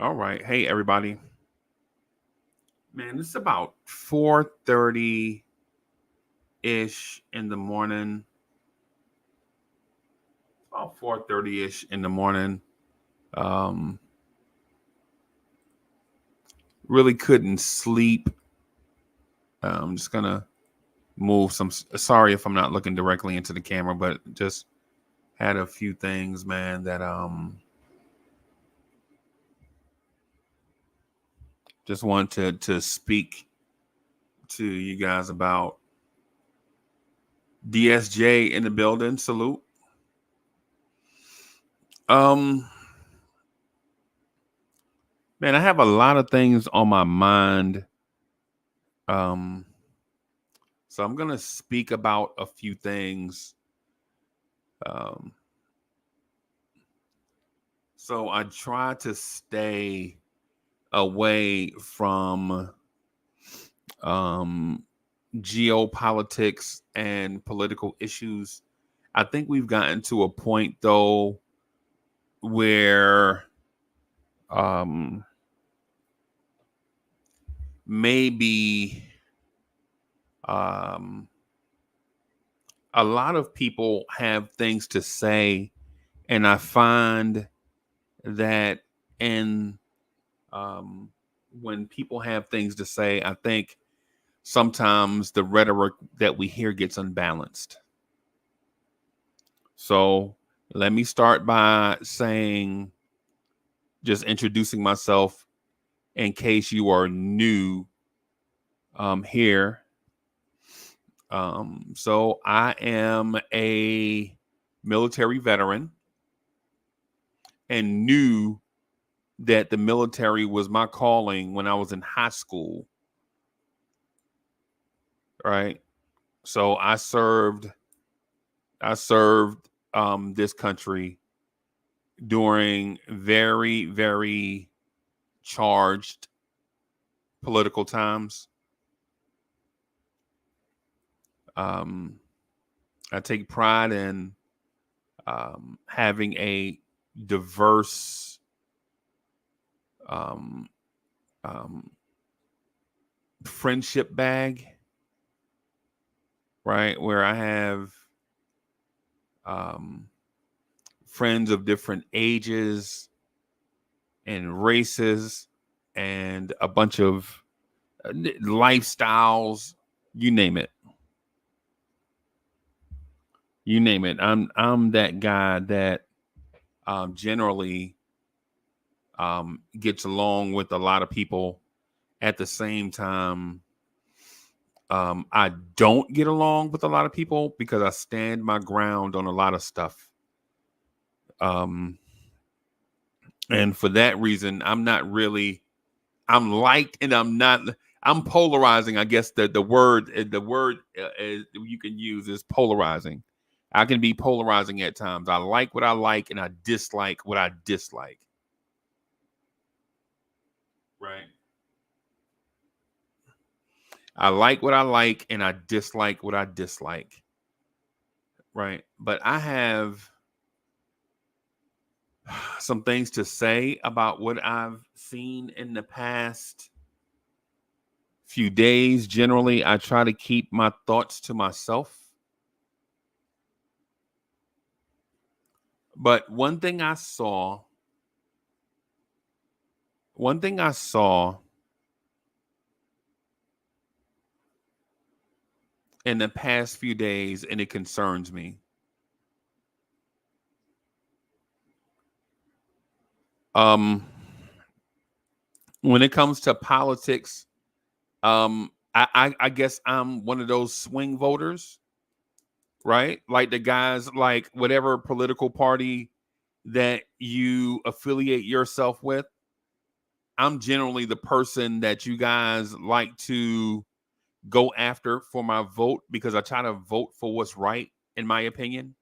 All right. Hey, everybody. Man, it's about 4:30 ish in the morning. About 4:30 ish in the morning. Um, really couldn't sleep. I'm just gonna move some. Sorry if I'm not looking directly into the camera, but just had a few things, man, that just wanted to speak to you guys about. DSJ in the building. Salute. Um, man, I have a lot of things on my mind. Um, so I'm gonna speak about a few things. Um, so I try to stay away from um geopolitics and political issues. I think we've gotten to a point though where um maybe um a lot of people have things to say, and I find that in um, when people have things to say, I think sometimes the rhetoric that we hear gets unbalanced. So let me start by saying, just introducing myself in case you are new here. So I am a military veteran and knew that the military was my calling when I was in high school. Right. So I served this country during very, very charged political times. Um, I take pride in having a diverse um, um, friendship bag, right? Where I have um, friends of different ages and races and a bunch of lifestyles, you name it. You name it. I'm that guy that generally gets along with a lot of people. At the same time, I don't get along with a lot of people because I stand my ground on a lot of stuff. Um, and for that reason, I'm not really. I'm liked and I'm not. I'm polarizing. I guess the word you can use is polarizing. I can be polarizing at times. I like what I like and I dislike what I dislike. Right. I like what I like and I dislike what I dislike. Right. But I have some things to say about what I've seen in the past few days. Generally, I try to keep my thoughts to myself. But one thing I saw in the past few days, and it concerns me. Um, when it comes to politics, I guess I'm one of those swing voters, right? Like the guys, like whatever political party that you affiliate yourself with. I'm generally the person that you guys like to go after for my vote because I try to vote for what's right, in my opinion.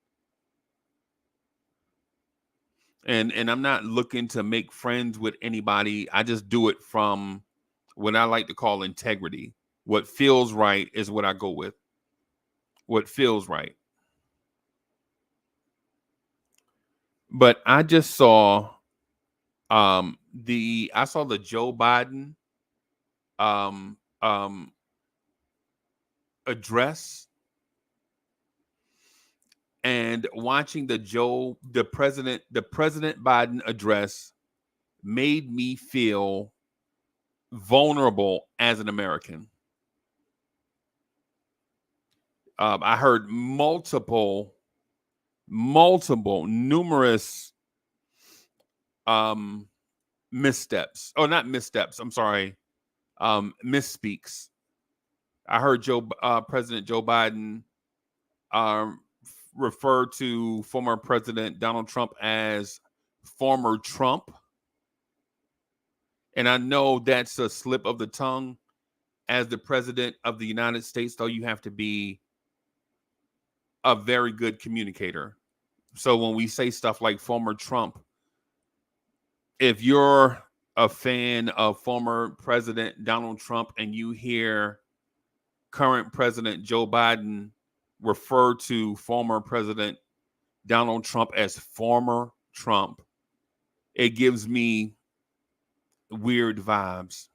And I'm not looking to make friends with anybody. I just do it from what I like to call integrity. What feels right is what I go with. What feels right. But I just saw the Joe Biden um um address, and watching the President Biden address made me feel vulnerable as an American. I heard numerous um, missteps. Oh, not missteps. I'm sorry. Misspeaks. I heard President Joe Biden um, refer to former President Donald Trump as former Trump. And I know that's a slip of the tongue. As the President of the United States, though, you have to be a very good communicator. So when we say stuff like former Trump, if you're a fan of former President Donald Trump and you hear current President Joe Biden refer to former President Donald Trump as former Trump, it gives me weird vibes.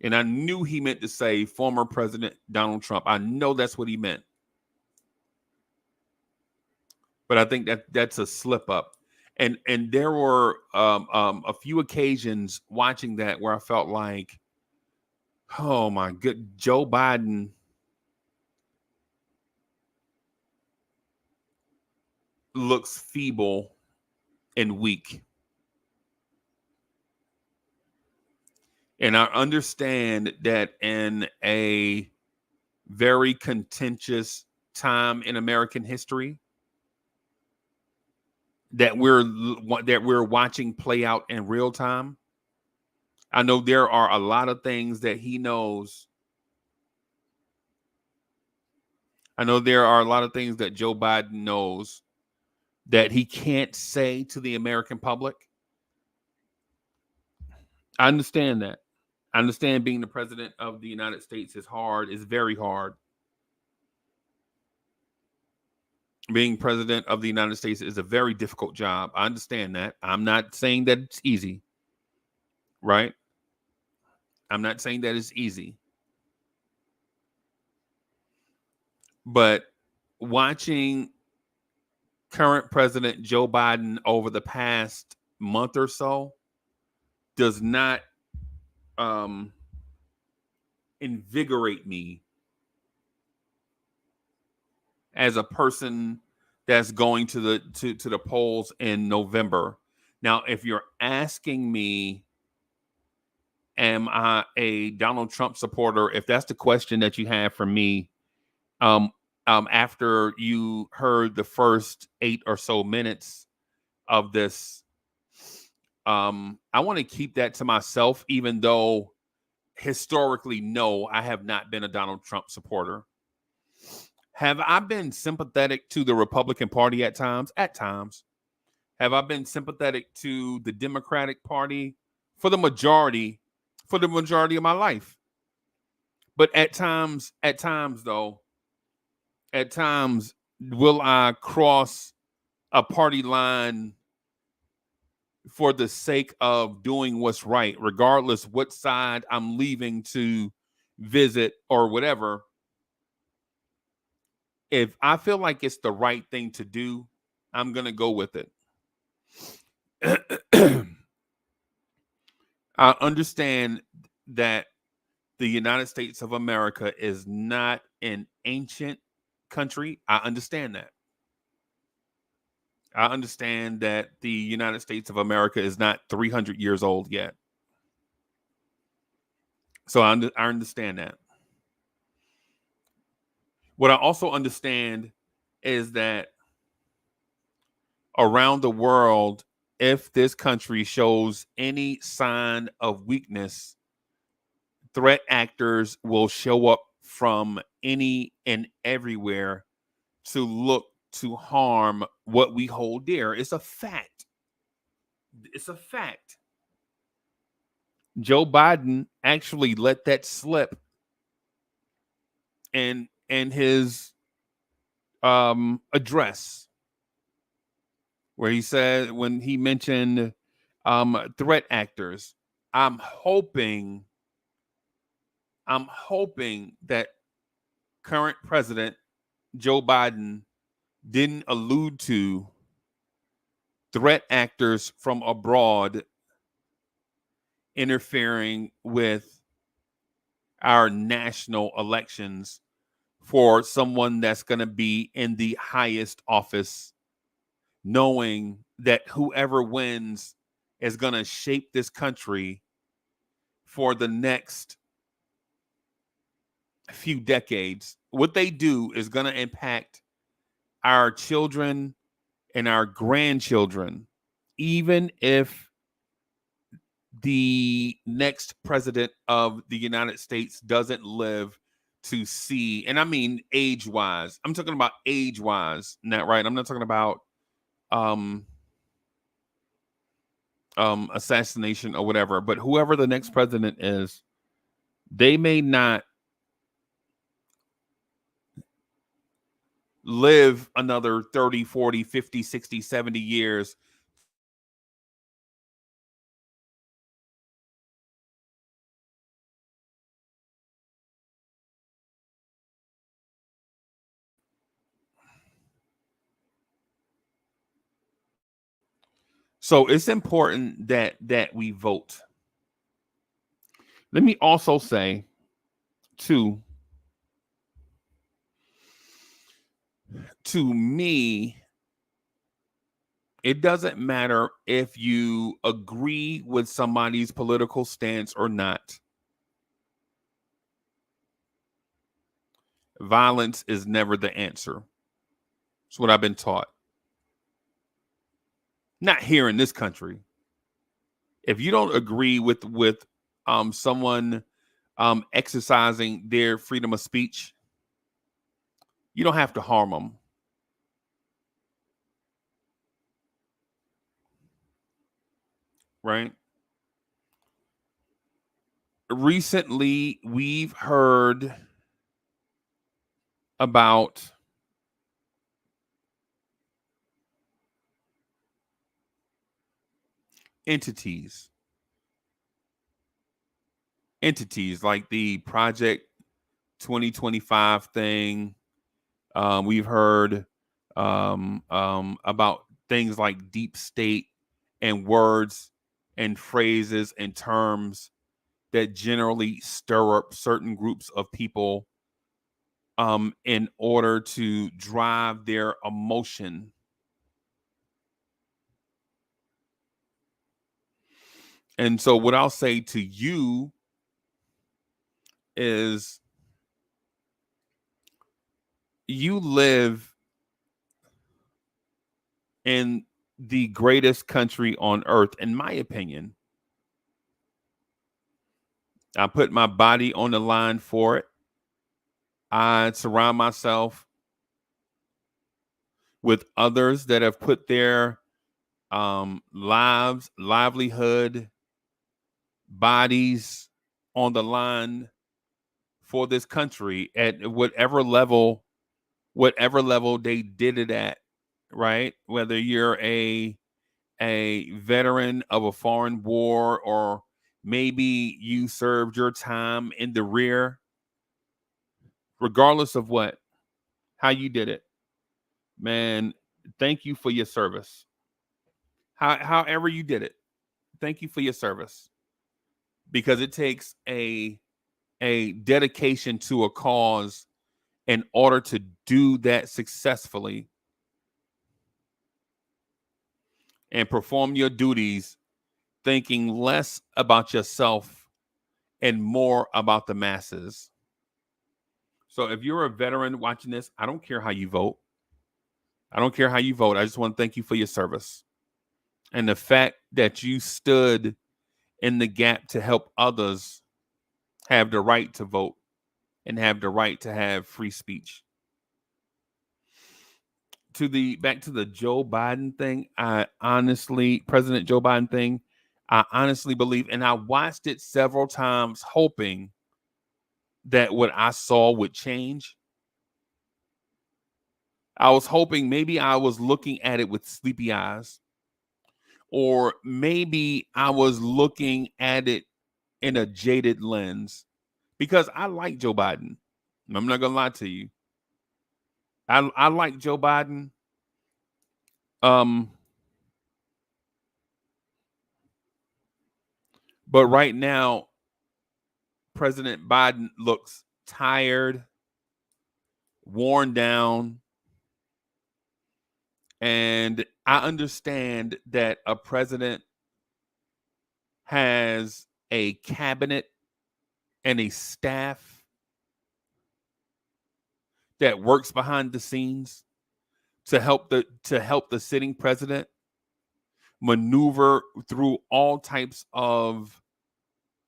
And I knew he meant to say former President Donald Trump. I know that's what he meant. But I think that's a slip up. And there were a few occasions watching that where I felt like, oh my good, Joe Biden looks feeble and weak. And I understand that in a very contentious time in American history that we're watching play out in real time. I know there are a lot of things that he knows. I know there are a lot of things that Joe Biden knows that he can't say to the American public. I understand that. I understand being the president of the United States is hard, is very hard. Being president of the United States is a very difficult job. I understand that. I'm not saying that it's easy, right? I'm not saying that it's easy. But watching current President Joe Biden over the past month or so does not invigorate me as a person that's going to the polls in November. Now, if you're asking me, am I a Donald Trump supporter? If that's the question that you have for me, after you heard the first 8 or so minutes of this, I want to keep that to myself, even though historically, no, I have not been a Donald Trump supporter. Have I been sympathetic to the Republican Party at times? At times. Have I been sympathetic to the Democratic Party for the majority of my life? But at times though, at times will I cross a party line for the sake of doing what's right, regardless what side I'm leaving to visit or whatever. If I feel like it's the right thing to do, I'm going to go with it. I understand that the United States of America is not an ancient country. I understand that. I understand that the United States of America is not 300 years old yet. So I understand that. What I also understand is that around the world, if this country shows any sign of weakness, threat actors will show up from any and everywhere to look to harm what we hold dear. It's a fact. It's a fact. Joe Biden actually let that slip in his address, where he said, when he mentioned threat actors. I'm hoping I'm hoping that current president Joe Biden didn't allude to threat actors from abroad interfering with our national elections for someone that's going to be in the highest office, knowing that whoever wins is going to shape this country for the next few decades. What they do is going to impact our children and our grandchildren, even if the next president of the United States doesn't live to see, and I mean age wise, I'm talking about age wise, not right. I'm not talking about um assassination or whatever, but whoever the next president is, they may not live another 30, 40, 50, 60, 70 years. So it's important that we vote. Let me also say, too, to me, it doesn't matter if you agree with somebody's political stance or not. Violence is never the answer. It's what I've been taught. Not here in this country. If you don't agree with someone exercising their freedom of speech, you don't have to harm them. Right? Recently, we've heard about entities entities like the Project 2025 thing. We've heard about things like deep state and words and phrases and terms that generally stir up certain groups of people in order to drive their emotion. And so, what I'll say to you is, you live in the greatest country on earth, in my opinion. I put my body on the line for it. I surround myself with others that have put their lives, livelihood, bodies on the line for this country at whatever level they did it at, right? Whether you're a veteran of a foreign war, or maybe you served your time in the rear, regardless of how you did it, man, thank you for your service. However you did it, thank you for your service, because it takes a dedication to a cause in order to do that successfully and perform your duties, thinking less about yourself and more about the masses. So if you're a veteran watching this, I don't care how you vote. I don't care how you vote. I just want to thank you for your service and the fact that you stood in the gap to help others have the right to vote and have the right to have free speech. To the back to the Joe Biden thing, I honestly, President Joe Biden thing, I honestly believe, and I watched it several times hoping that what I saw would change. I was hoping maybe I was looking at it with sleepy eyes, or maybe I was looking at it in a jaded lens because I like Joe Biden. I'm not gonna lie to you. I like Joe Biden. Um, but right now, President Biden looks tired, worn down, and I understand that a president has a cabinet and a staff that works behind the scenes to help the sitting president maneuver through all types of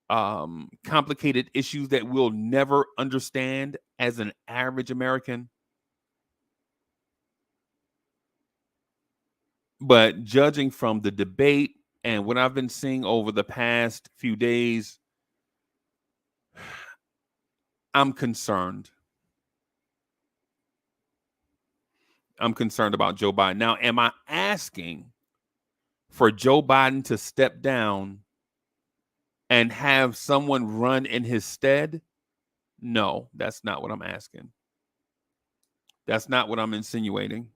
complicated issues that we'll never understand as an average American. But judging from the debate and what I've been seeing over the past few days, I'm concerned. I'm concerned about Joe Biden. Now, am I asking for Joe Biden to step down and have someone run in his stead? No, that's not what I'm asking. That's not what I'm insinuating.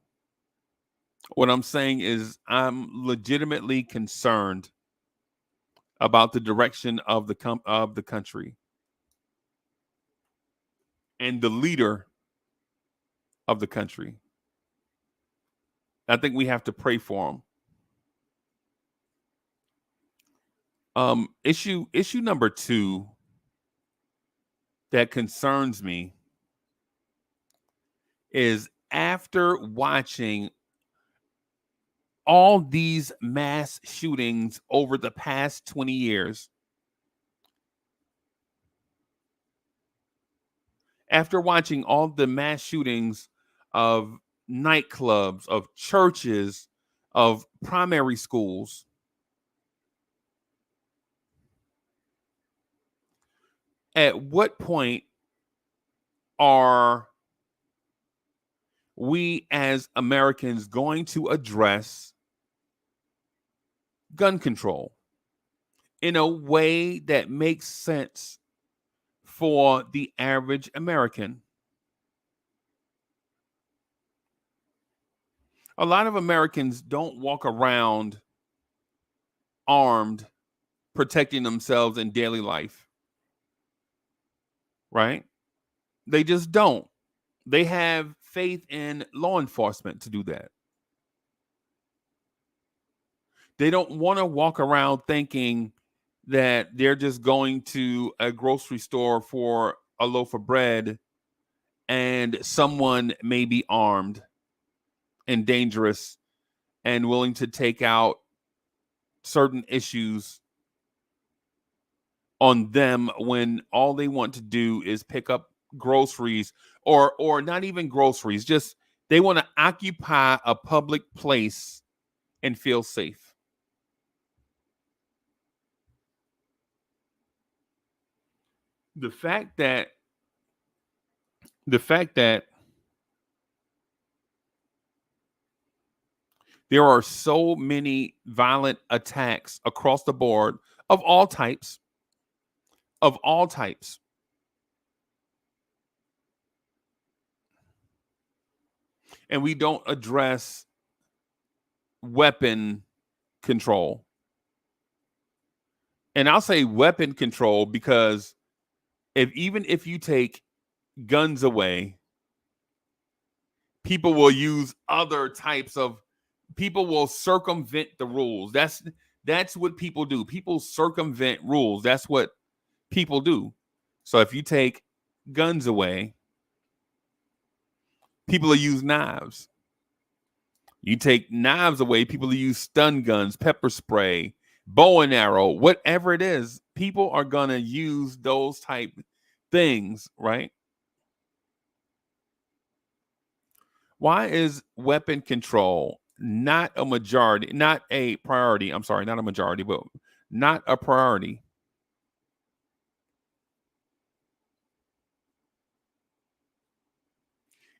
What I'm saying is I'm legitimately concerned about the direction of the country and the leader of the country. I think we have to pray for him. Issue number 2 that concerns me is after watching all these mass shootings over the past 20 years, after watching all the mass shootings of nightclubs, of churches, of primary schools, at what point are we as Americans going to address gun control in a way that makes sense for the average American? A lot of Americans don't walk around armed, protecting themselves in daily life, right? They just don't. They have faith in law enforcement to do that. They don't want to walk around thinking that they're just going to a grocery store for a loaf of bread and someone may be armed and dangerous and willing to take out certain issues on them when all they want to do is pick up groceries, or not even groceries, just they want to occupy a public place and feel safe. The fact that the fact that there are so many violent attacks across the board of all types, of all types, and we don't address weapon control. And I'll say weapon control because even if you take guns away, people will use other types of people will circumvent the rules. That's what people do. People circumvent rules. That's what people do. So if you take guns away, people will use knives. You take knives away, people will use stun guns, pepper spray, bow and arrow, whatever it is. People are gonna use those type things, right? Why is weapon control not a majority, not a priority? I'm sorry, not a majority, but not a priority?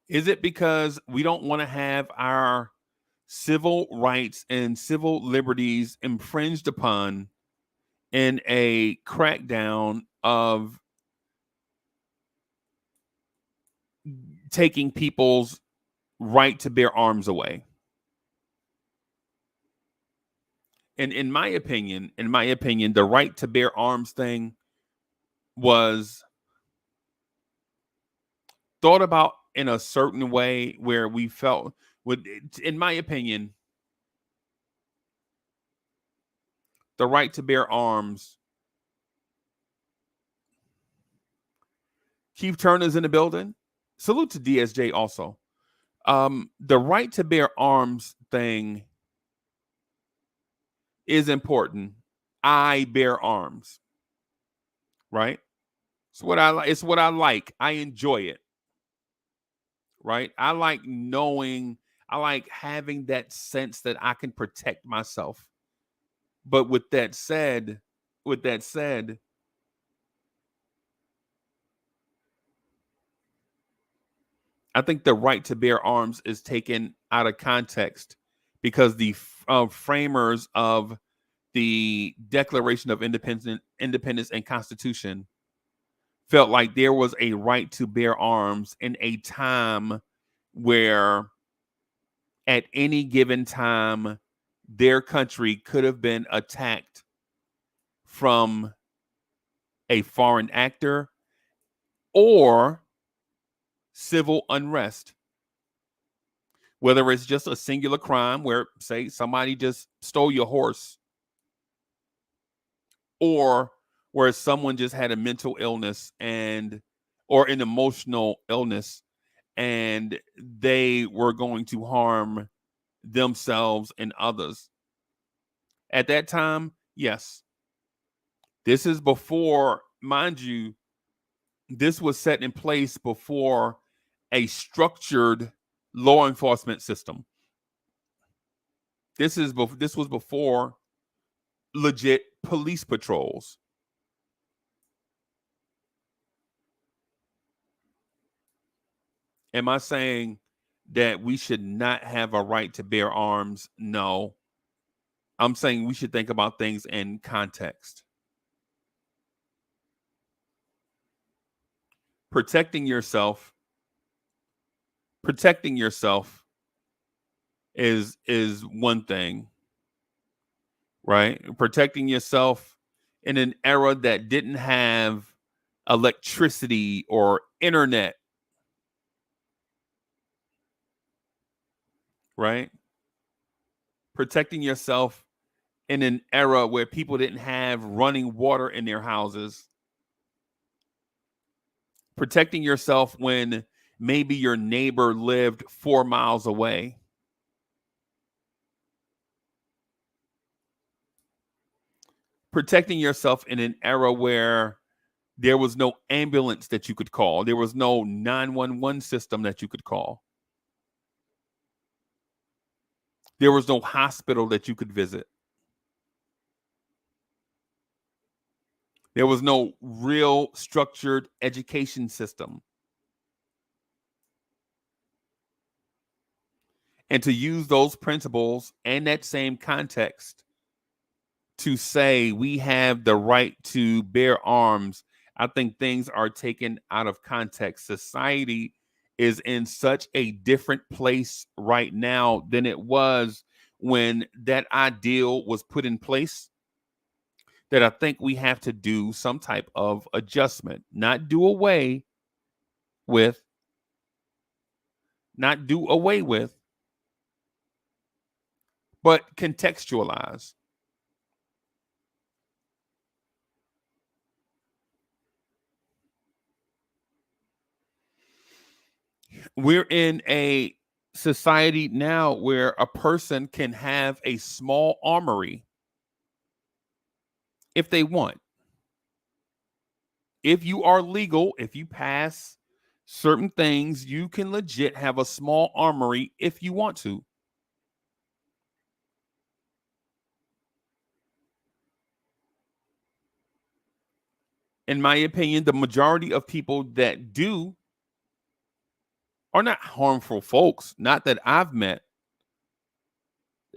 Is it because we don't want to have our civil rights and civil liberties infringed upon in a crackdown of taking people's right to bear arms away? And in my opinion, the right to bear arms thing was thought about in a certain way where we felt would, in my opinion, the right to bear arms. Keith Turner's in the building. Salute to DSJ also. The right to bear arms thing is important. I bear arms, right? It's what I like. It's what I like. I enjoy it, right? I like knowing. I like having that sense that I can protect myself. But with that said, I think the right to bear arms is taken out of context because the framers of the Declaration of Independence and Constitution felt like there was a right to bear arms in a time where, at any given time, their country could have been attacked from a foreign actor or civil unrest. Whether it's just a singular crime where, say, somebody just stole your horse, or where someone just had a mental illness and or an emotional illness and they were going to harm themselves and others. At that time, yes. This is before, mind you, this was set in place before a structured law enforcement system. This was before legit police patrols. Am I saying that we should not have a right to bear arms? No. I'm saying we should think about things in context. Protecting yourself, protecting yourself is one thing, right? Protecting yourself in an era that didn't have electricity or internet, right? Protecting yourself in an era where people didn't have running water in their houses. Protecting yourself when maybe your neighbor lived 4 miles away. Protecting yourself in an era where there was no ambulance that you could call. There was no 911 system that you could call. There was no hospital that you could visit. There was no real structured education system. And to use those principles and that same context to say we have the right to bear arms, I think things are taken out of context. Society is in such a different place right now than it was when that ideal was put in place, that I think we have to do some type of adjustment, not do away with, not do away with, but contextualize. We're in a society now where a person can have a small armory if they want. If you are legal, if you pass certain things, you can legit have a small armory if you want to. in my opinion, the majority of people that do are not harmful folks. Not that I've met.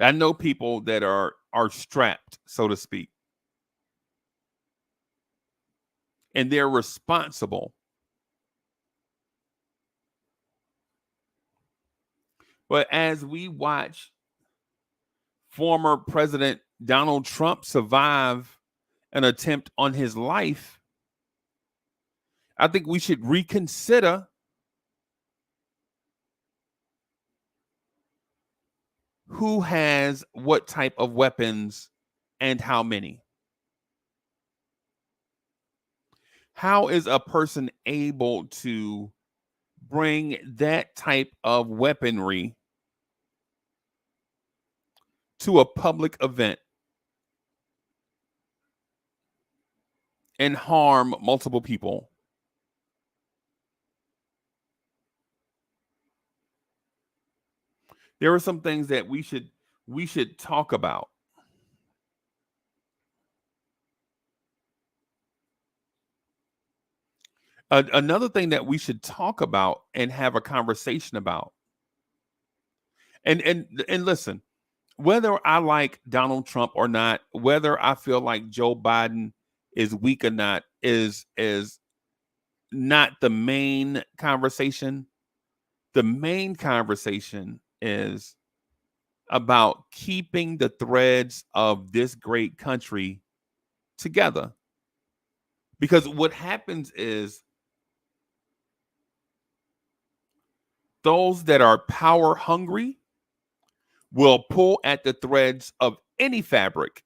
I know people that are strapped, so to speak, and they're responsible. But as we watch former President Donald Trump survive an attempt on his life, I think we should reconsider who has what type of weapons and how many. How is a person able to bring that type of weaponry to a public event and harm multiple people? There are some things that we should talk about. Another thing that we should talk about and have a conversation about. And listen, whether I like Donald Trump or not, whether I feel like Joe Biden is weak or not, is not the main conversation. The main conversation is about keeping the threads of this great country together. Because what happens is those that are power hungry will pull at the threads of any fabric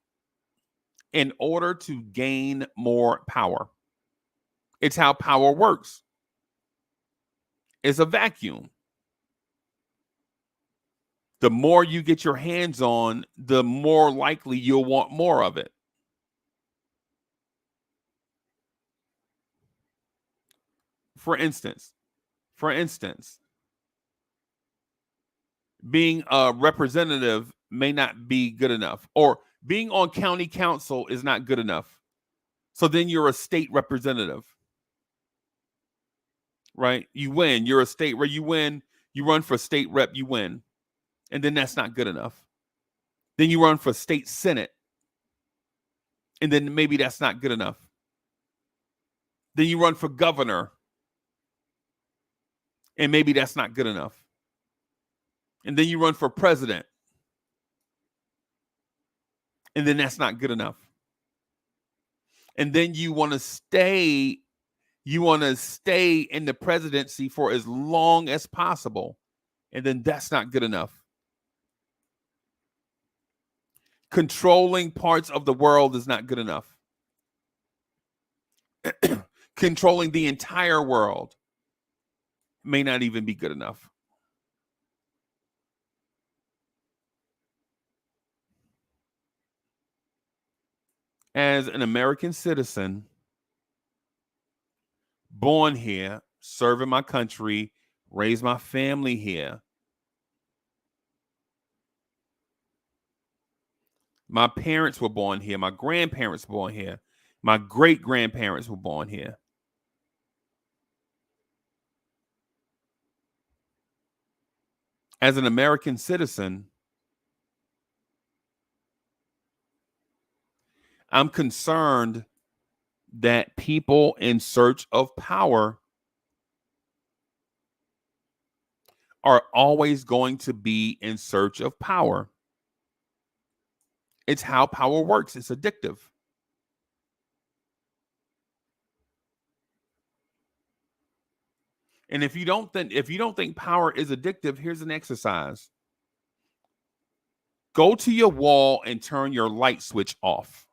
in order to gain more power. It's how power works. It's a vacuum. The more you get your hands on, the more likely you'll want more of it. For instance, for instance, being a representative may not be good enough, or being on county council is not good enough. So then you're a state representative, right? You win. You're a state where you win. You run for state rep, you win. And then that's not good enough. Then you run for state senate, and then maybe that's not good enough. Then you run for governor, and maybe that's not good enough. And then you run for president, and then that's not good enough. And then you want to stay in the presidency for as long as possible, and then that's not good enough. Controlling parts of the world is not good enough. Controlling the entire world may not even be good enough. As an American citizen, born here, serving my country, raised my family here, my parents were born here, my grandparents were born here, my great grandparents were born here. As an American citizen, I'm concerned that people in search of power are always going to be in search of power. It's how power works. It's addictive. And if you don't think power is addictive, here's an exercise. Go to your wall and turn your light switch off.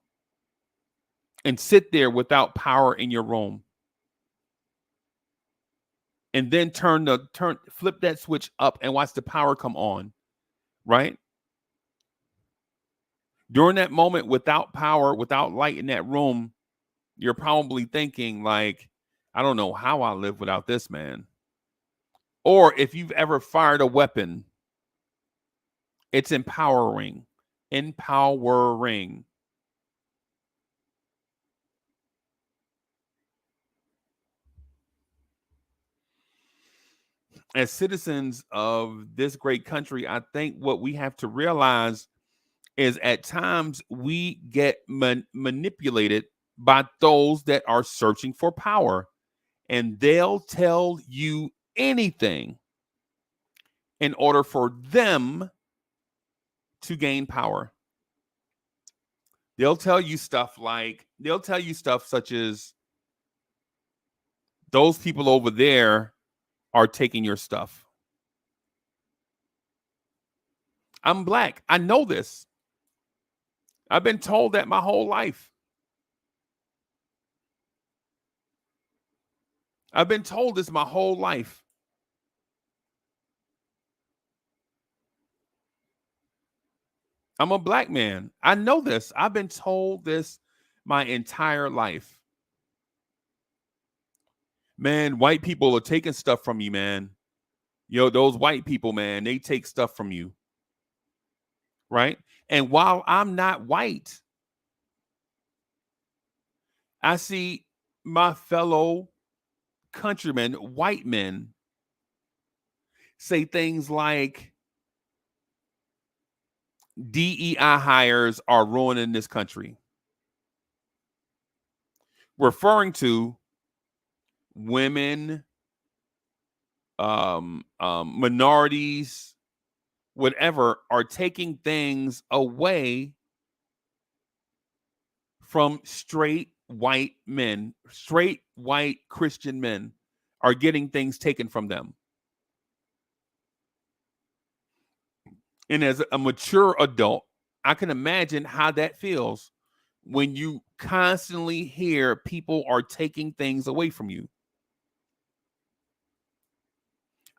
And sit there without power in your room. And then flip that switch up and watch the power come on, right? During that moment, without power, without light in that room, you're probably thinking like, I don't know how I live without this, man. Or if you've ever fired a weapon, it's empowering. Empowering. as citizens of this great country, I think what we have to realize is at times we get manipulated by those that are searching for power, and they'll tell you anything in order for them to gain power. They'll tell you stuff such as those people over there are taking your stuff. I'm black. I know this. I've been told that my whole life. I've been told this my whole life. I'm a black man. I know this. I've been told this my entire life. Man, white people are taking stuff from you, man. Those white people, man, they take stuff from you. Right? And while I'm not white, I see my fellow countrymen, white men, say things like DEI hires are ruining this country, referring to women, minorities, whatever, are taking things away from straight white men. Straight white Christian men are getting things taken from them. And as a mature adult, I can imagine how that feels when you constantly hear people are taking things away from you.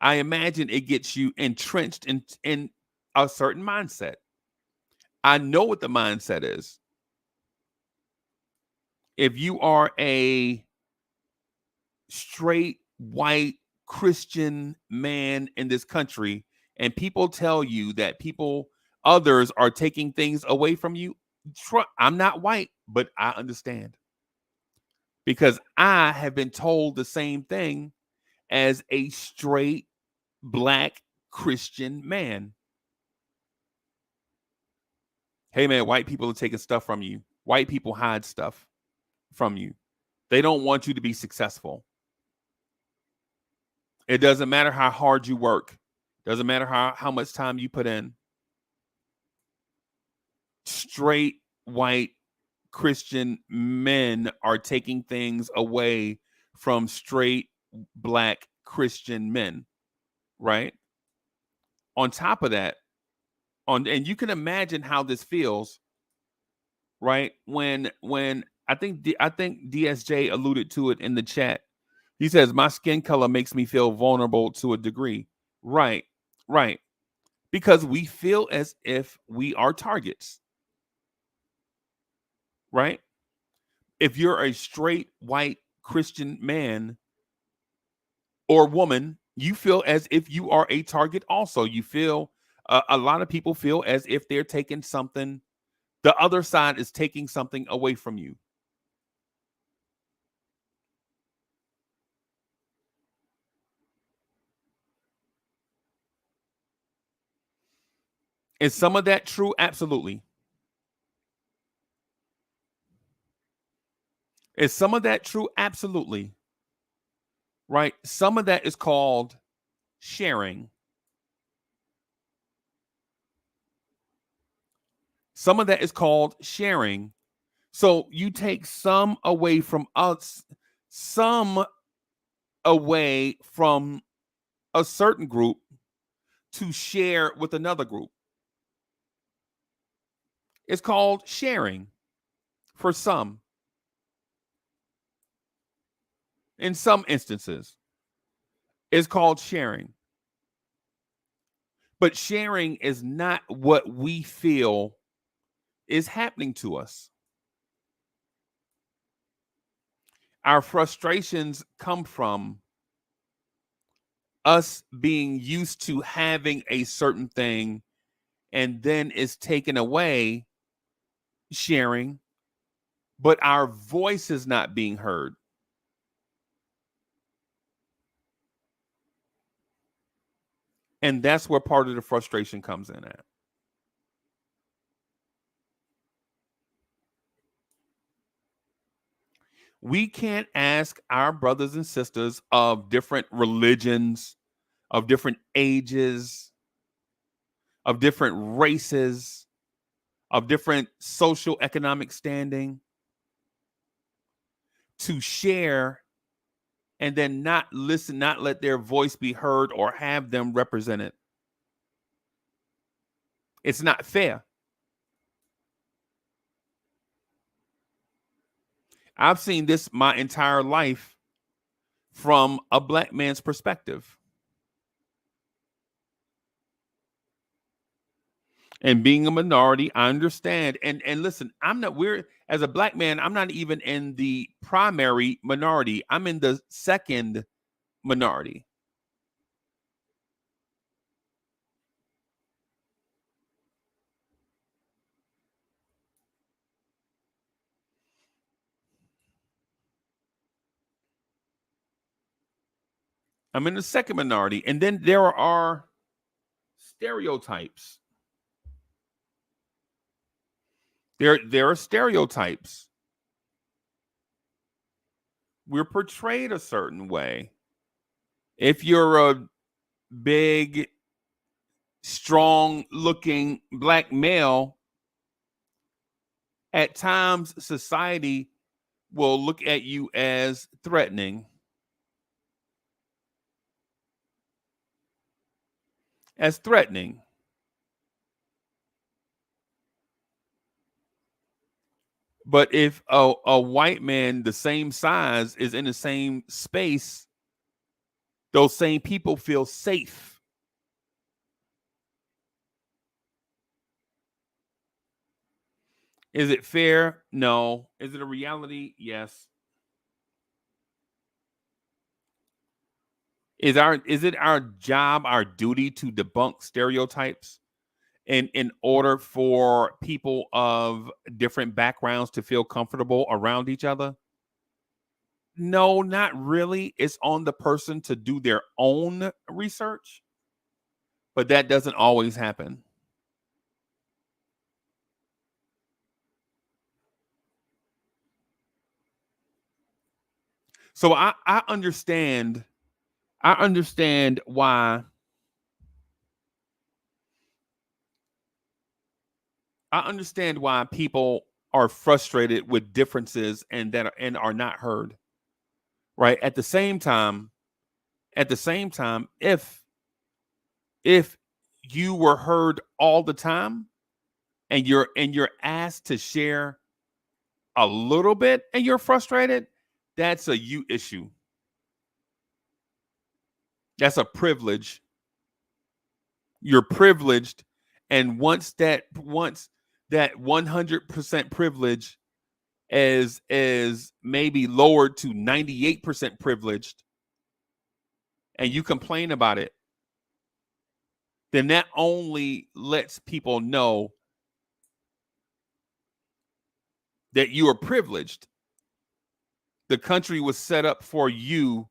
I imagine it gets you entrenched in a certain mindset. I know what the mindset is. If you are a straight white Christian man in this country and people tell you that others are taking things away from you, I'm not white, but I understand. Because I have been told the same thing as a straight black Christian man. Hey man, white people are taking stuff from you. White people hide stuff from you. They don't want you to be successful. It doesn't matter how hard you work. Doesn't matter how much time you put in. Straight white Christian men are taking things away from straight black Christian men, right? On top of that, and you can imagine how this feels, right? When I think DSJ alluded to it in the chat. He says my skin color makes me feel vulnerable to a degree. Right. Right. Because we feel as if we are targets. Right? If you're a straight white Christian man or woman, you feel as if you are a target also. You feel a lot of people feel as if they're taking something, the other side is taking something away from you. Is some of that true? Absolutely. Is some of that true? Absolutely. Right? Some of that is called sharing. Some of that is called sharing. So you take some away from us, some away from a certain group to share with another group. It's called sharing for some. In some instances, it's called sharing. But sharing is not what we feel is happening to us. Our frustrations come from us being used to having a certain thing and then it's taken away, sharing, but our voice is not being heard. And that's where part of the frustration comes in at. We can't ask our brothers and sisters of different religions, of different ages, of different races, of different social economic standing to share and then not listen, not let their voice be heard or have them represented. It's not fair. I've seen this my entire life from a black man's perspective. And being a minority, I understand. And listen, I'm not we're as a black man, I'm not even in the primary minority. I'm in the second minority. I'm in the second minority. And then there are stereotypes. There are stereotypes. We're portrayed a certain way. If you're a big, strong looking black male, at times society will look at you as threatening. As threatening. But if a white man the same size is in the same space, those same people feel safe. Is it fair? No. Is it a reality? Yes. Is it our job, our duty to debunk stereotypes in order for people of different backgrounds to feel comfortable around each other? No, not really. It's on the person to do their own research, but that doesn't always happen. So I understand why people are frustrated with differences and are not heard. Right? At the same time, if you were heard all the time and you're asked to share a little bit and you're frustrated, that's a you issue. That's a privilege. You're privileged, and once that 100% privilege is maybe lowered to 98% privileged, and you complain about it, then that only lets people know that you are privileged. The country was set up for you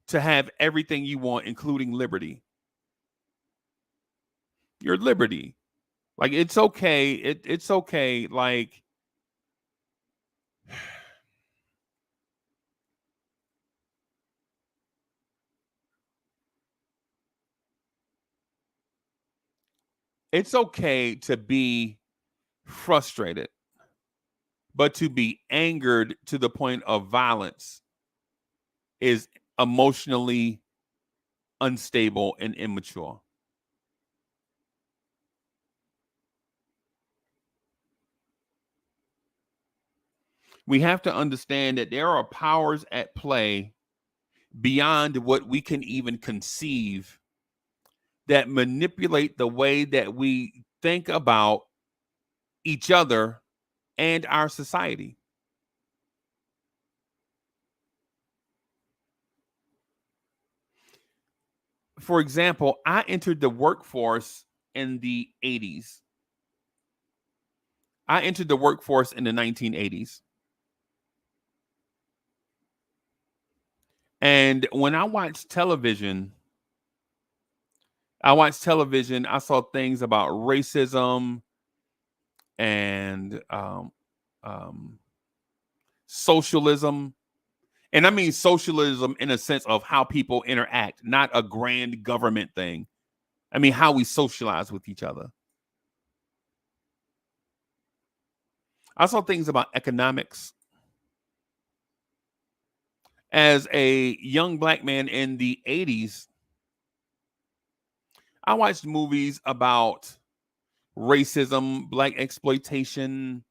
to have everything you want, including liberty. Your liberty. Like it's okay. It's okay. Like it's okay to be frustrated, but to be angered to the point of violence is emotionally unstable and immature. We have to understand that there are powers at play beyond what we can even conceive that manipulate the way that we think about each other and our society. For example, I entered the workforce in the 80s. I entered the workforce in the 1980s. And when I watched television, I watched television. I saw things about racism and socialism. And I mean socialism in a sense of how people interact, not a grand government thing. I mean how we socialize with each other. I saw things about economics. As a young black man in the 80s, I watched movies about racism, black exploitation,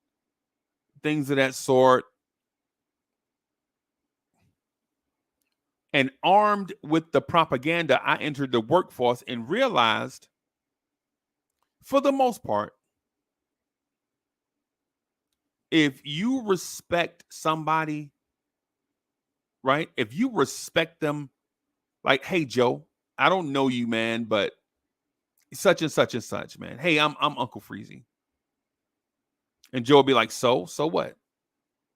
things of that sort. And armed with the propaganda, I entered the workforce and realized, for the most part, if you respect somebody, right? If you respect them, like, hey, Joe, I don't know you, man, but such and such and such, man. Hey, I'm Uncle Freezy. And Joe will be like, so what?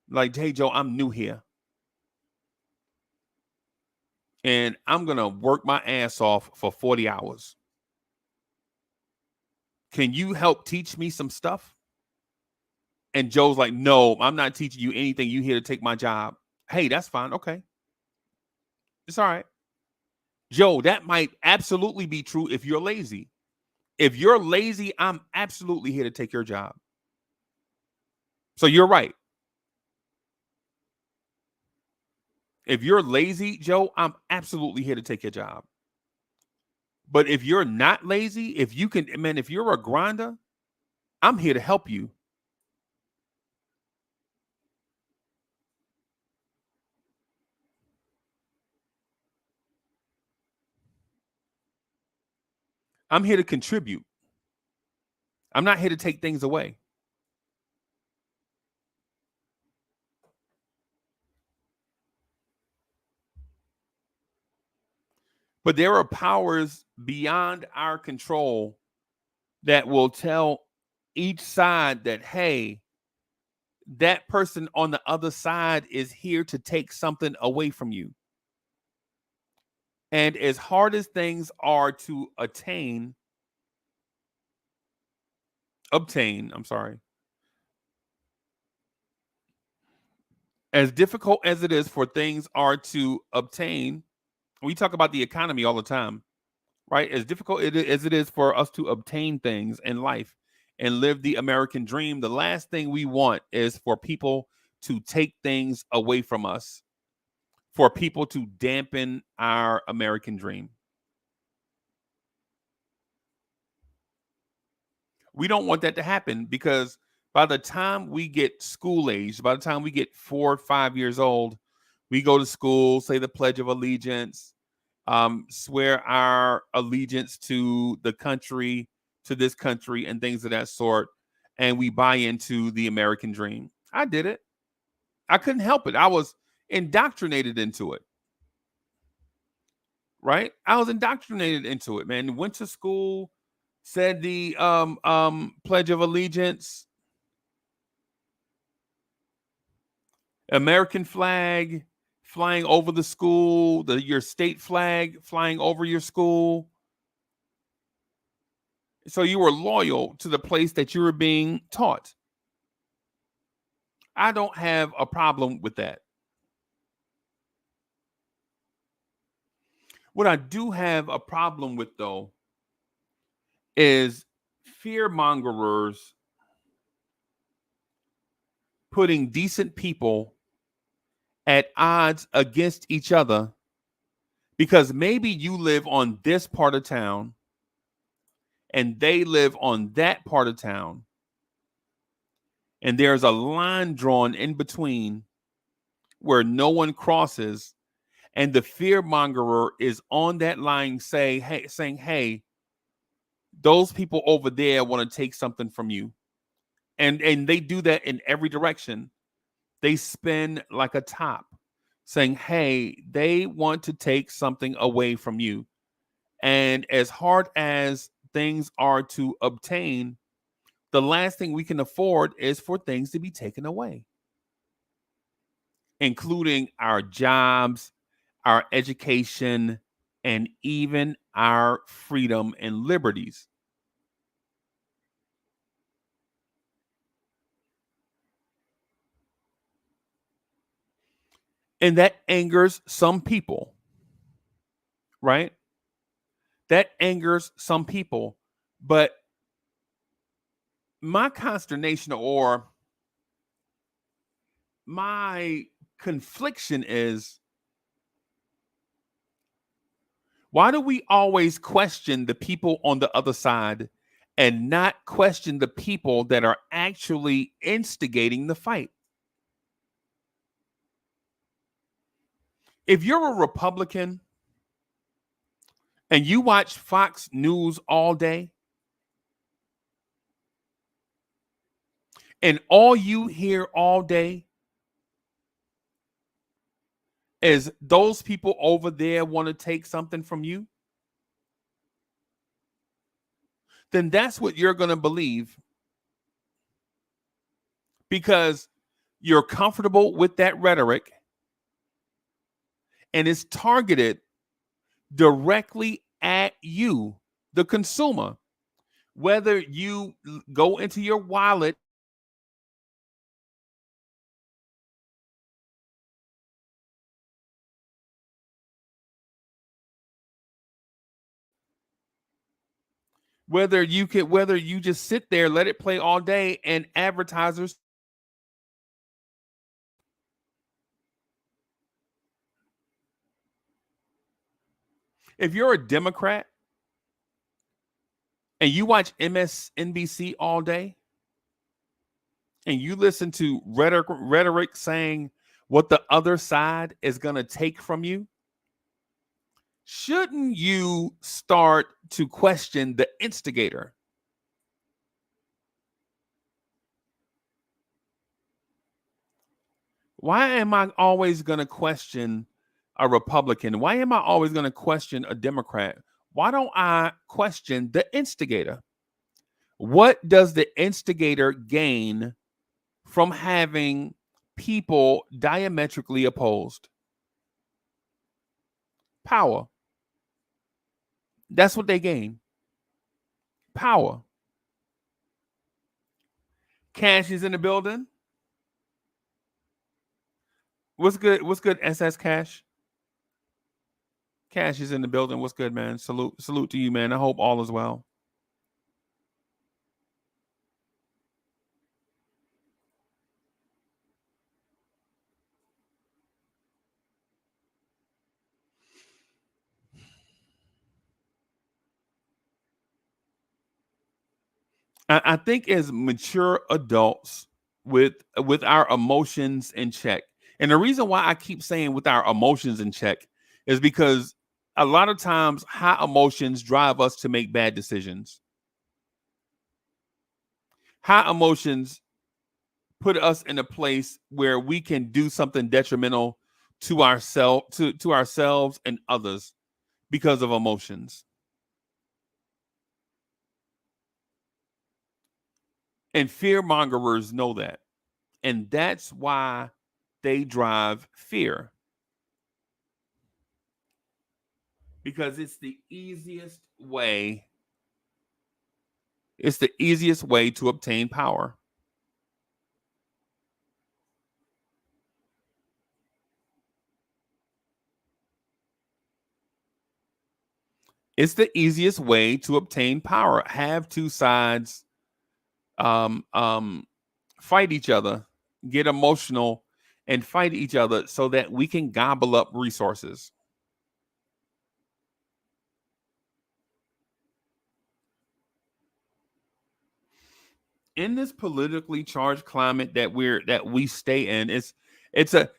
Like, hey, Joe, I'm new here. And I'm going to work my ass off for 40 hours. Can you help teach me some stuff? And Joe's like, no, I'm not teaching you anything. You here to take my job. Hey, that's fine. Okay. It's all right. Joe, that might absolutely be true if you're lazy. If you're lazy, I'm absolutely here to take your job. So you're right. If you're lazy, Joe, I'm absolutely here to take your job. But if you're not lazy, if you can, man, if you're a grinder, I'm here to help you. I'm here to contribute. I'm not here to take things away. But there are powers beyond our control that will tell each side that, hey, that person on the other side is here to take something away from you. And as hard as things are to obtain, I'm sorry, as difficult as it is for things are to obtain, we talk about the economy all the time, right? As difficult as it is for us to obtain things in life and live the American dream, the last thing we want is for people to take things away from us, for people to dampen our American dream. We don't want that to happen because by the time we get school age, by the time we get 4 or 5 years old, we go to school, say the Pledge of Allegiance, swear our allegiance to the country, to this country, and things of that sort. And we buy into the American dream. I did it. I couldn't help it. I was indoctrinated into it. Right? I was indoctrinated into it, man. Went to school, said the Pledge of Allegiance, American flag flying over the school, your state flag flying over your school. So you were loyal to the place that you were being taught. I don't have a problem with that. What I do have a problem with, though, is fear mongers putting decent people at odds against each other because maybe you live on this part of town and they live on that part of town, and there's a line drawn in between where no one crosses, and the fear mongerer is on that line saying, hey, those people over there want to take something from you. And they do that in every direction. They spin like a top saying, hey, they want to take something away from you. And as hard as things are to obtain, the last thing we can afford is for things to be taken away, including our jobs, our education, and even our freedom and liberties. And that angers some people, right? That angers some people. But my consternation or my confliction is, why do we always question the people on the other side and not question the people that are actually instigating the fight? If you're a Republican and you watch Fox News all day and all you hear all day is those people over there want to take something from you, then that's what you're going to believe, because you're comfortable with that rhetoric and it's targeted directly at you, the consumer. Whether you go into your wallet, whether you just sit there, let it play all day, and advertisers. If you're a Democrat and you watch MSNBC all day and you listen to rhetoric saying what the other side is going to take from you, shouldn't you start to question the instigator? Why am I always going to question a Republican? Why am I always going to question a Democrat? Why don't I question the instigator? What does the instigator gain from having people diametrically opposed? Power. That's what they gain. Power. Cash is in the building. What's good? What's good, SS Cash? Cash is in the building. What's good, man? Salute to you, man. I hope all is well. I think as mature adults with our emotions in check, and the reason why I keep saying with our emotions in check is because a lot of times high emotions drive us to make bad decisions. High emotions put us in a place where we can do something detrimental to ourselves and others because of emotions. And fear mongers know that. And that's why they drive fear, because it's the easiest way to obtain power. It's the easiest way to obtain power. Have two sides um um fight each other, get emotional and fight each other so that we can gobble up resources. In this politically charged climate that we stay in,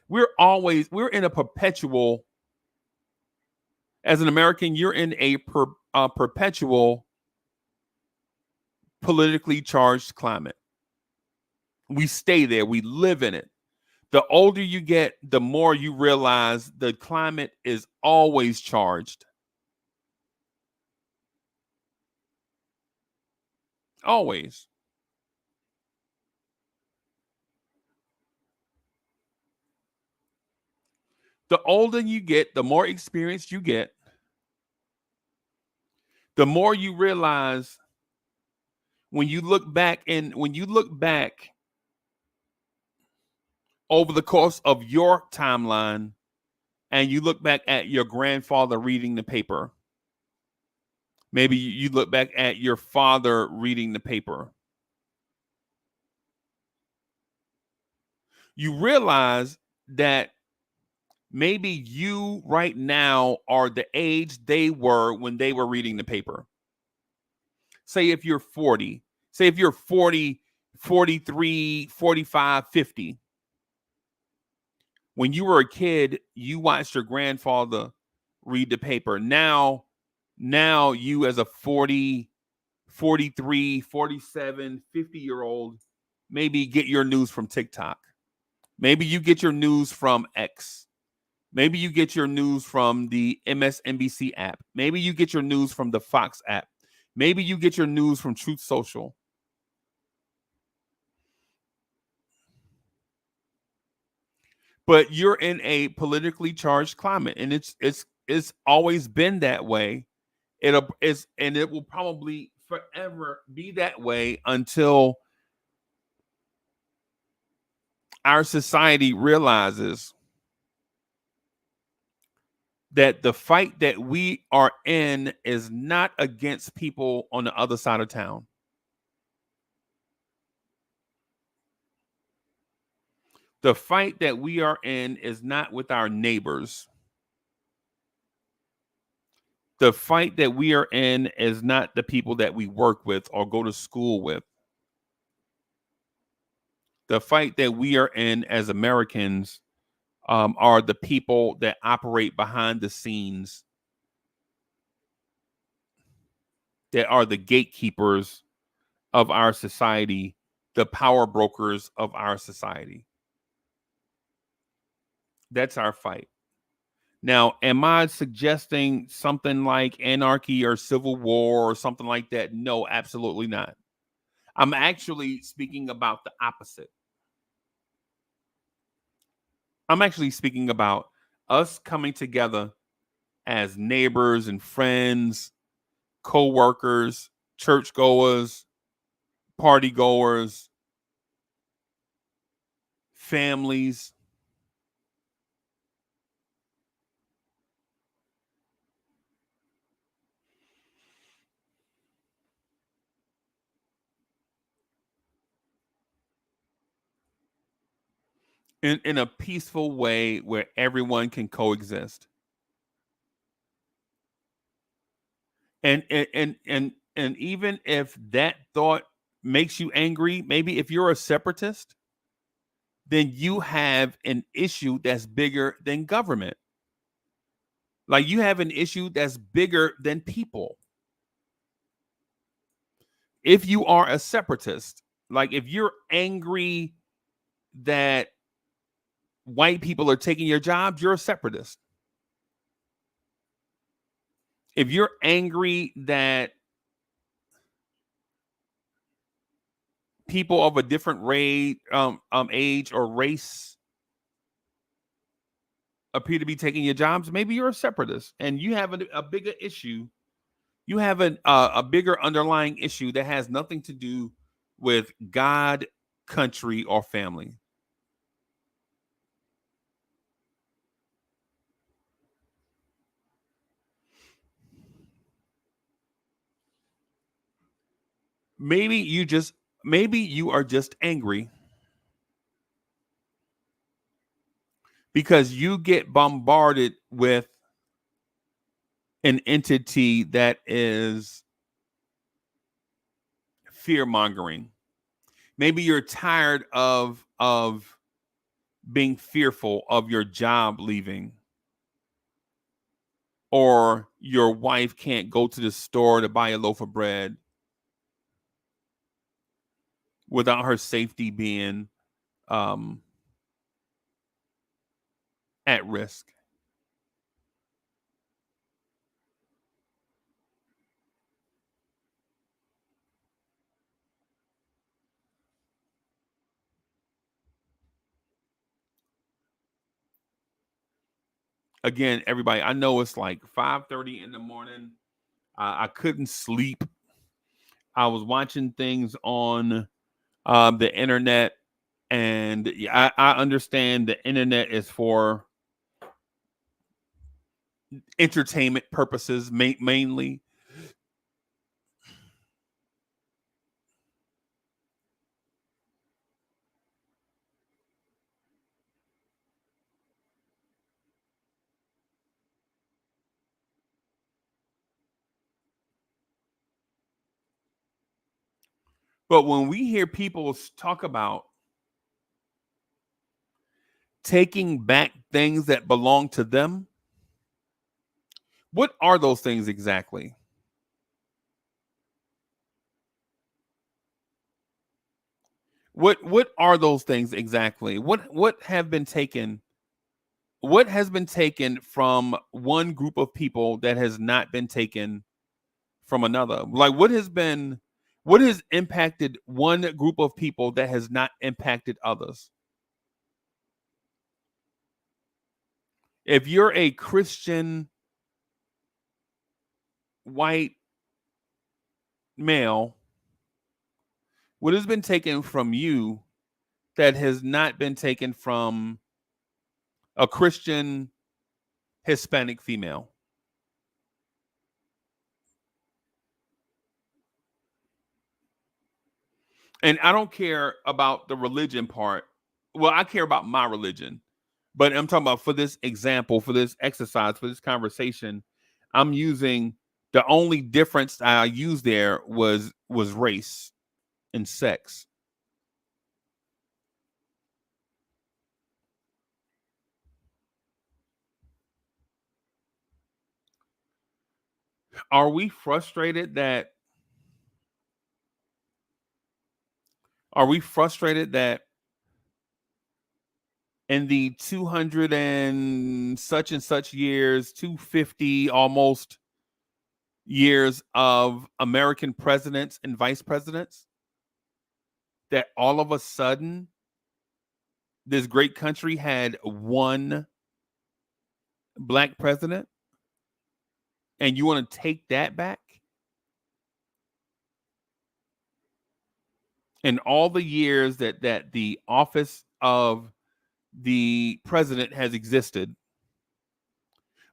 we're in a perpetual, as an American, you're in a perpetual politically charged climate. We stay there, we live in it. The older you get, the more you realize the climate is always charged. Always. The older you get, the more experience you get, The more you realize when you look back over the course of your timeline and you look back at your grandfather reading the paper, maybe you look back at your father reading the paper, you realize that maybe you right now are the age they were when they were reading the paper. Say if you're 40, say if you're 40, 43, 45, 50. When you were a kid, you watched your grandfather read the paper. Now you as a 40, 43, 47, 50-year old, maybe get your news from TikTok. Maybe you get your news from X. Maybe you get your news from the MSNBC app. Maybe you get your news from the Fox app. Maybe you get your news from Truth Social. But you're in a politically charged climate, and it's always been that way. It will probably forever be that way until our society realizes that the fight that we are in is not against people on the other side of town. The fight that we are in is not with our neighbors. The fight that we are in is not the people that we work with or go to school with. The fight that we are in as Americans are the people that operate behind the scenes, that are the gatekeepers of our society, the power brokers of our society. That's our fight. Now, am I suggesting something like anarchy or civil war or something like that? No, absolutely not. I'm actually speaking about the opposite. I'm actually speaking about us coming together as neighbors and friends, co-workers, churchgoers, party goers, families, in a peaceful way where everyone can coexist. And even if that thought makes you angry, maybe if you're a separatist, then you have an issue that's bigger than government. Like you have an issue that's bigger than people. If you are a separatist, like if you're angry that white people are taking your jobs, you're a separatist. If you're angry that people of a different age or race appear to be taking your jobs, maybe you're a separatist and you have a bigger issue. You have a bigger underlying issue that has nothing to do with God, country, or family. Maybe you are just angry because you get bombarded with an entity that is fear mongering. Maybe you're tired of being fearful of your job leaving, or your wife can't go to the store to buy a loaf of bread without her safety being um, at risk. Again, everybody, I know it's like 5:30 in the morning. I couldn't sleep. I was watching things on the internet, and I understand the internet is for entertainment purposes mainly. But when we hear people talk about taking back things that belong to them, what are those things exactly? What are those things exactly? What have been taken? What has been taken from one group of people that has not been taken from another? Like what has impacted one group of people that has not impacted others? If you're a Christian white male, what has been taken from you that has not been taken from a Christian Hispanic female? And I don't care about the religion part. Well, I care about my religion, but I'm talking about for this example, for this exercise, for this conversation, I'm using the only difference I used there was race and sex. Are we frustrated that are we frustrated that in the 200 and such years, 250 almost years of American presidents and vice presidents, that all of a sudden this great country had one black president, and you want to take that back? In all the years that the office of the president has existed,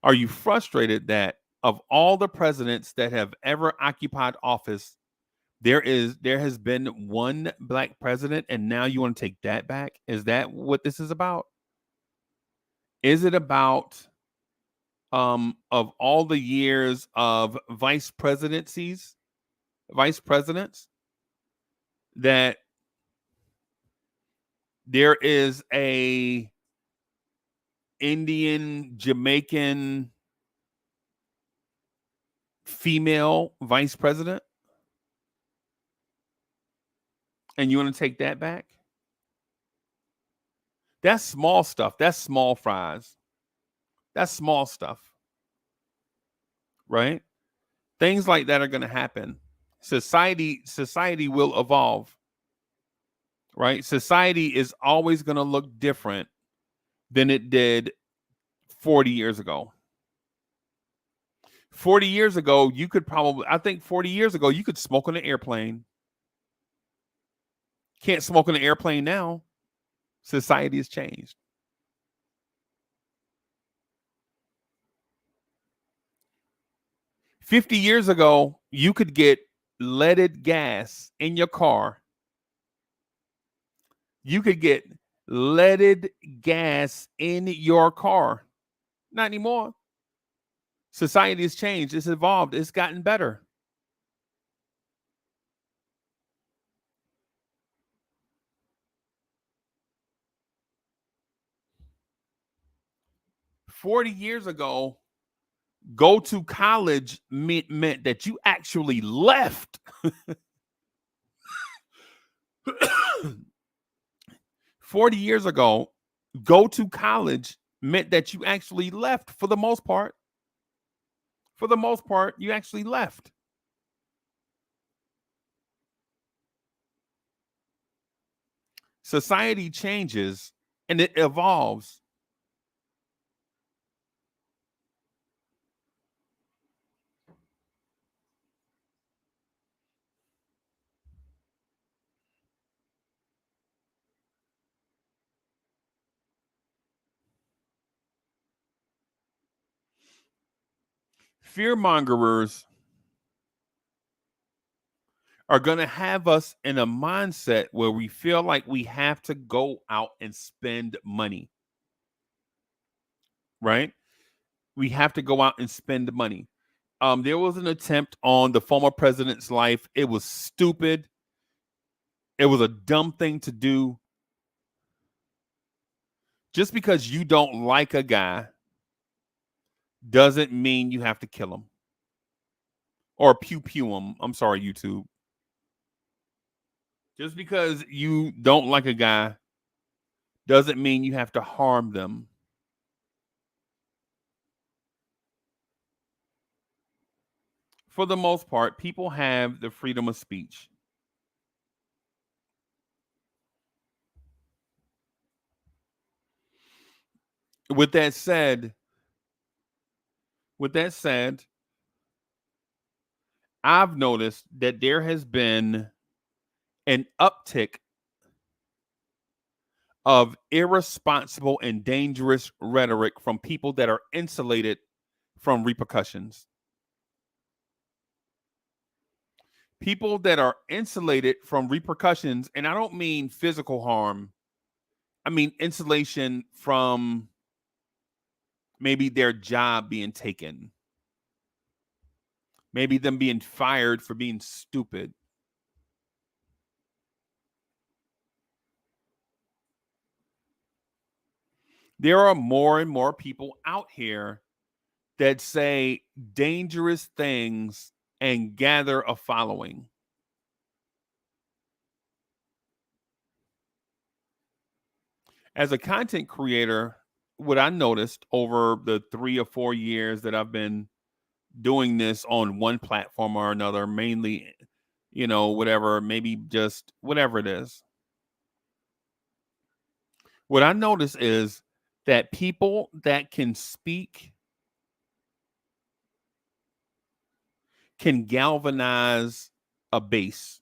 are you frustrated that of all the presidents that have ever occupied office, there has been one black president, and now you want to take that back? Is that what this is about? Is it about of all the years of vice presidents, that there is a Indian Jamaican female vice president, and you want to take that back? That's small stuff. That's small fries. That's small stuff, right? Things like that are going to happen. Society will evolve, right? Society is always going to look different than it did 40 years ago. 40 years ago, you could probably, I think 40 years ago, you could smoke on an airplane. Can't smoke on an airplane now. Society has changed. 50 years ago, you could get leaded gas in your car. You could get leaded gas in your car. Not anymore. Society has changed. It's evolved. It's gotten better. 40 years ago, go to college meant that you actually left. 40 years ago, go to college meant that you actually left for the most part. For the most part, you actually left. Society changes and it evolves. fearmongers are going to have us in a mindset where we feel like we have to go out and spend money, right? We have to go out and spend money. There was an attempt on the former president's life. It was stupid. It was a dumb thing to do. Just because you don't like a guy doesn't mean you have to kill him or pew pew him. I'm sorry, YouTube. Just because you don't like a guy doesn't mean you have to harm them. For the most part, people have the freedom of speech. With that said, with that said, I've noticed that there has been an uptick of irresponsible and dangerous rhetoric from people that are insulated from repercussions. People that are insulated from repercussions, and I don't mean physical harm, I mean insulation from maybe their job being taken, maybe them being fired for being stupid. There are more and more people out here that say dangerous things and gather a following. As a content creator, what I noticed over the 3 or 4 years that I've been doing this on one platform or another, mainly, whatever, maybe just whatever it is. What I notice is that people that can speak can galvanize a base.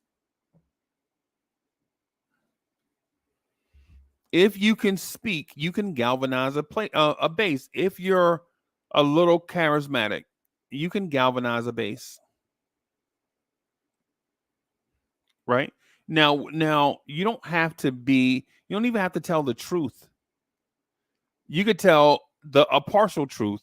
If you can speak, you can galvanize a base. If you're a little charismatic, you can galvanize a base. Right? Now you don't have to be, you don't even have to tell the truth. You could tell a partial truth.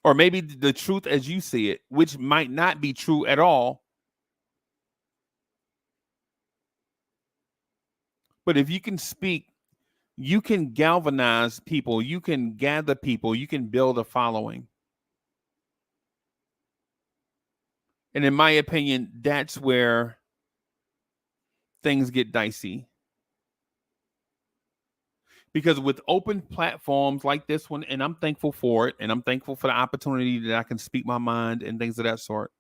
Or maybe the truth as you see it, which might not be true at all. But if you can speak, you can galvanize people, you can gather people, you can build a following. And in my opinion, that's where things get dicey. Because with open platforms like this one, and I'm thankful for it, and I'm thankful for the opportunity that I can speak my mind and things of that sort.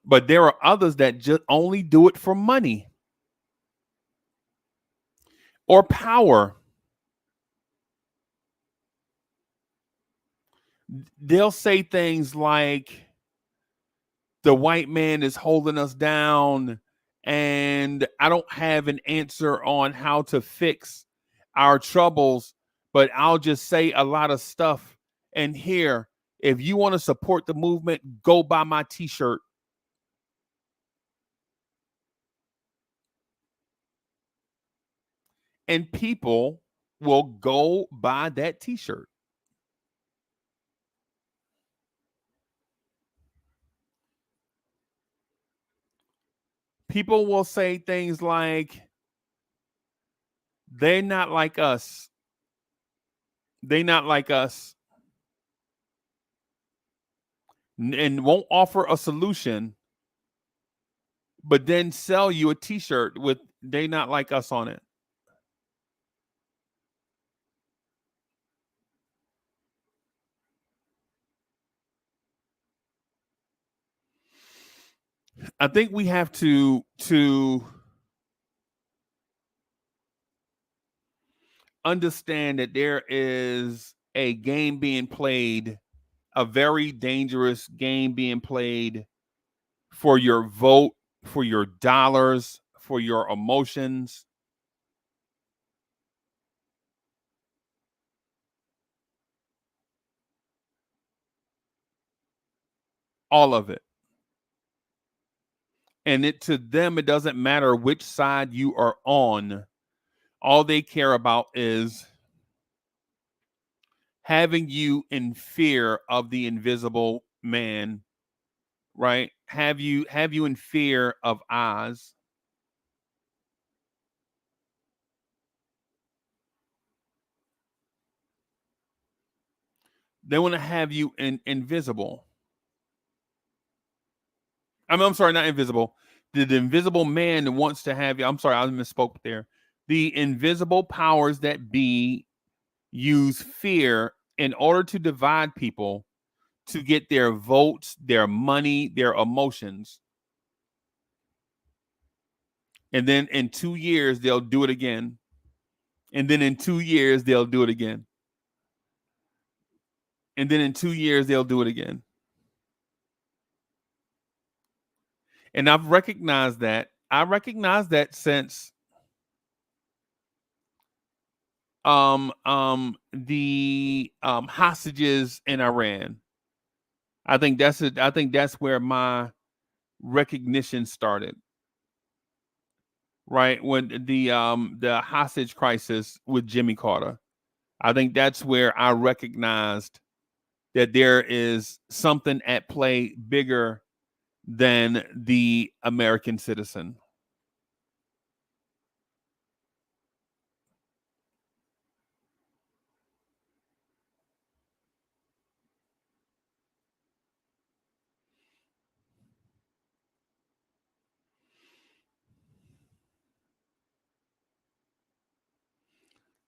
But there are others that just only do it for money or power. They'll say things like, the white man is holding us down, and I don't have an answer on how to fix our troubles, but I'll just say a lot of stuff. And here, if you want to support the movement, go buy my t-shirt. And people will go buy that t-shirt. People will say things like, they're not like us. They're not like us. And won't offer a solution, but then sell you a t-shirt with "they not like us" on it. I think we have to understand that there is a game being played, a very dangerous game being played for your vote, for your dollars, for your emotions. All of it. And to them, it doesn't matter which side you are on. All they care about is having you in fear of the invisible man, right? Have you in fear of Oz. They want to have you invisible. I'm sorry, not invisible. The invisible man wants to have you. I'm sorry, I misspoke there. The invisible powers that be use fear in order to divide people, to get their votes, their money, their emotions. And then in 2 years, they'll do it again. And then in 2 years, they'll do it again. And then in 2 years, they'll do it again. And I've recognized that. I recognize that since the hostages in Iran. I think that's it. I think that's where my recognition started. Right, when the hostage crisis with Jimmy Carter. I think that's where I recognized that there is something at play bigger than the American citizen.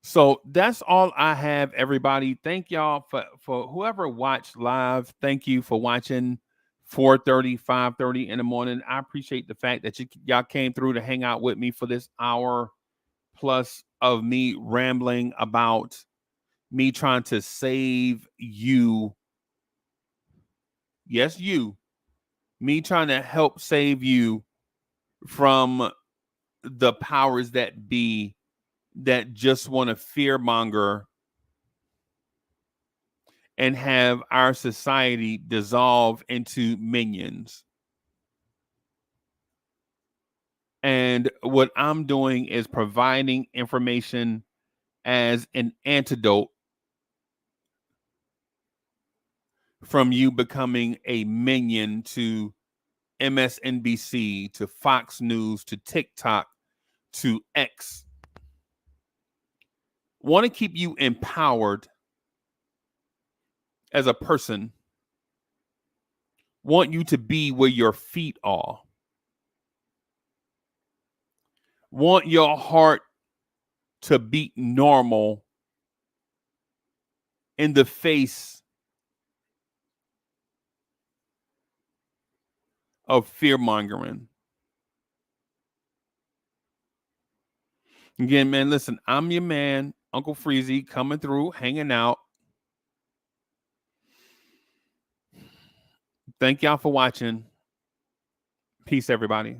So that's all I have, everybody. Thank y'all for whoever watched live. Thank you for watching 4:30, 5:30 in the morning. I appreciate the fact that y'all came through to hang out with me for this hour plus of me rambling about me trying to save you. Yes, you. Me trying to help save you from the powers that be that just want to fearmonger and have our society dissolve into minions. And what I'm doing is providing information as an antidote from you becoming a minion to MSNBC, to Fox News, to TikTok, to X. Want to keep you empowered as a person. Want you to be where your feet are. Want your heart to beat normal in the face of fear mongering. Again, man, listen, I'm your man, Uncle Freezy, coming through, hanging out. Thank y'all for watching. Peace, everybody.